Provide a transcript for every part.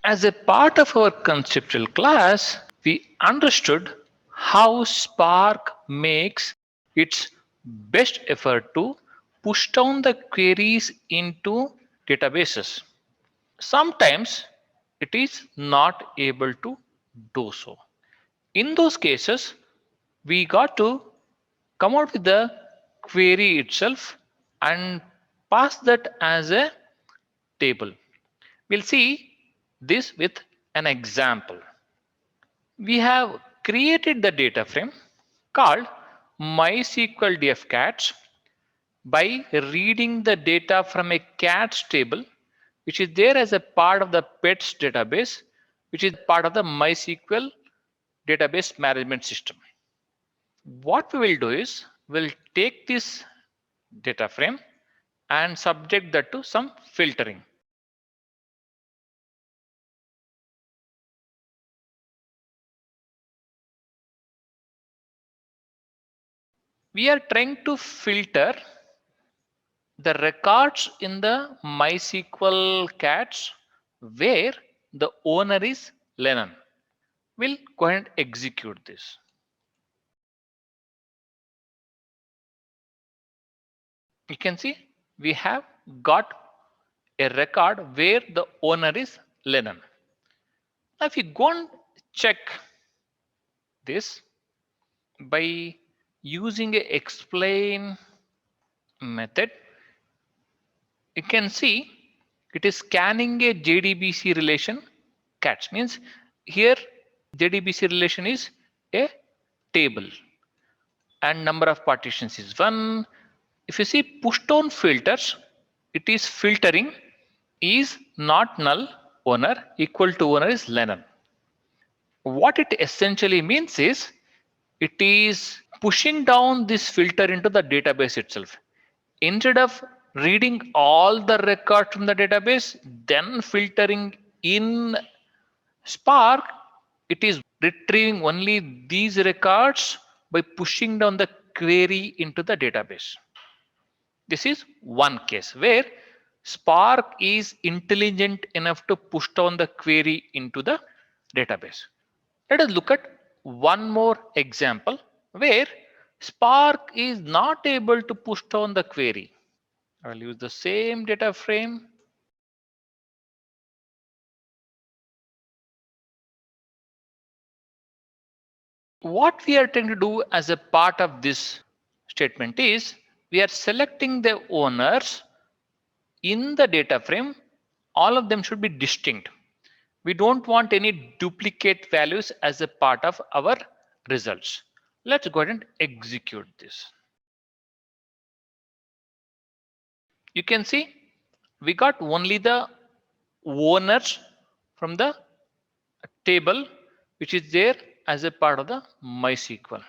As a part of our conceptual class, we understood how Spark makes its best effort to push down the queries into databases. Sometimes it is not able to do so. In those cases, we got to come out with the query itself and pass that as a table. We'll see this with an example. We have created the data frame called MySQL df cats by reading the data from a cats table, which is there as a part of the pets database, which is part of the MySQL database management system. What we will do is we'll take this data frame and subject that to some filtering. We are trying to filter the records in the MySQL cats where the owner is Lennon. We'll go ahead and execute this. You can see we have got a record where the owner is Lennon. Now if you go and check this by using a explain method, you can see it is scanning a JDBC relation. Cats means here JDBC relation is a table and number of partitions is 1. If you see pushdown filters, it is filtering is not null owner equal to owner is Lennon. What it essentially means is it is pushing down this filter into the database itself. Instead of reading all the records from the database, then filtering in Spark, it is retrieving only these records by pushing down the query into the database. This is one case where Spark is intelligent enough to push down the query into the database. Let us look at one more example where Spark is not able to push down the query. I'll use the same data frame. What we are trying to do as a part of this statement is we are selecting the owners in the data frame. All of them should be distinct. We don't want any duplicate values as a part of our results. Let's go ahead and execute this. You can see we got only the owners from the table which is there as a part of the MySQL.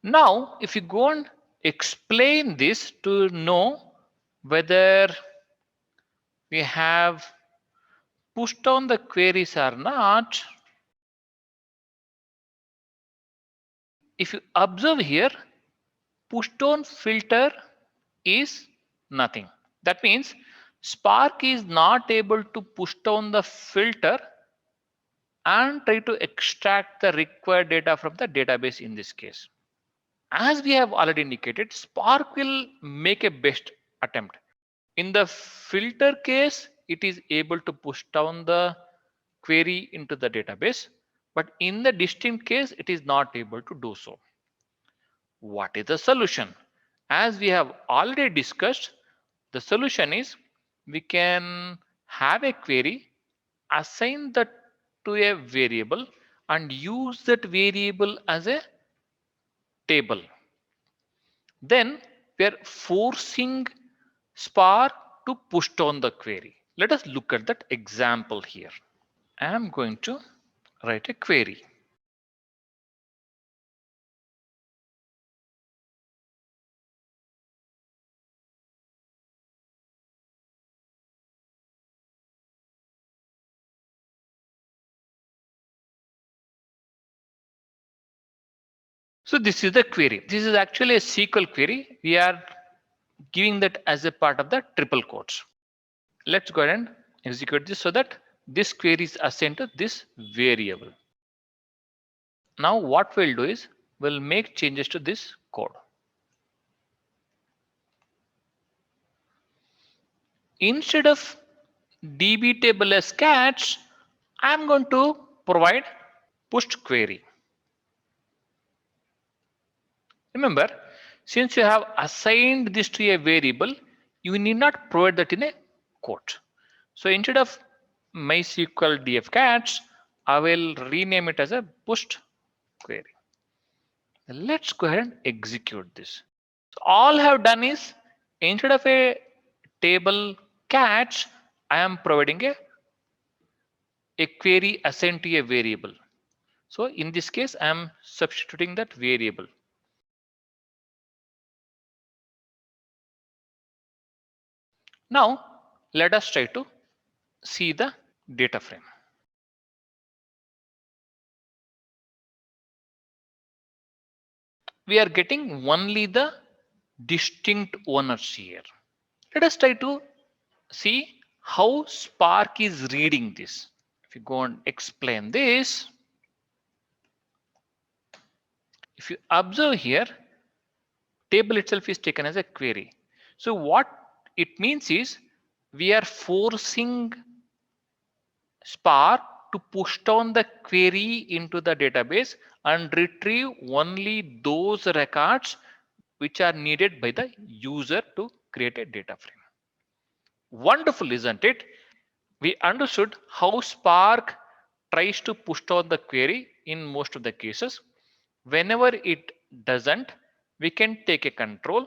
Now, if you go and explain this to know whether we have pushed down the queries or not, if you observe here, pushdown filter is nothing. That means Spark is not able to push down the filter and try to extract the required data from the database in this case. As we have already indicated, Spark will make a best attempt. In the filter case, it is able to push down the query into the database, but in the distinct case, it is not able to do so. What is the solution? As we have already discussed, the solution is we can have a query, assign that to a variable and use that variable as a table. Then we are forcing Spark to push down the query. Let us look at that example here. I am going to write a query. So this is the query. This is actually a SQL query. We are giving that as a part of the triple quotes. Let's go ahead and execute this so that this query is assigned to this variable. Now what we'll do is we'll make changes to this code. Instead of db table as catch, I'm going to provide pushed query. Remember, since you have assigned this to a variable, you need not provide that in a quote. So instead of MySQL df catch, I will rename it as a pushed query. Let's go ahead and execute this. So all I have done is instead of a table catch, I am providing a query assigned to a variable. So in this case, I am substituting that variable. Now let us try to see the data frame. We are getting only the distinct owners here. Let us try to see how Spark is reading this. If you go and explain this, if you observe here, table itself is taken as a query. So what it means is we are forcing Spark to push down the query into the database and retrieve only those records which are needed by the user to create a data frame. Wonderful, isn't it? We understood how Spark tries to push down the query in most of the cases. Whenever it doesn't, we can take a control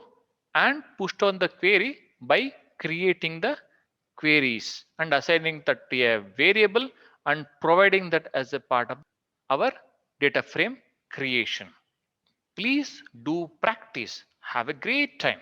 and push down the query by creating the queries and assigning that to a variable and providing that as a part of our data frame creation. Please do practice. Have a great time.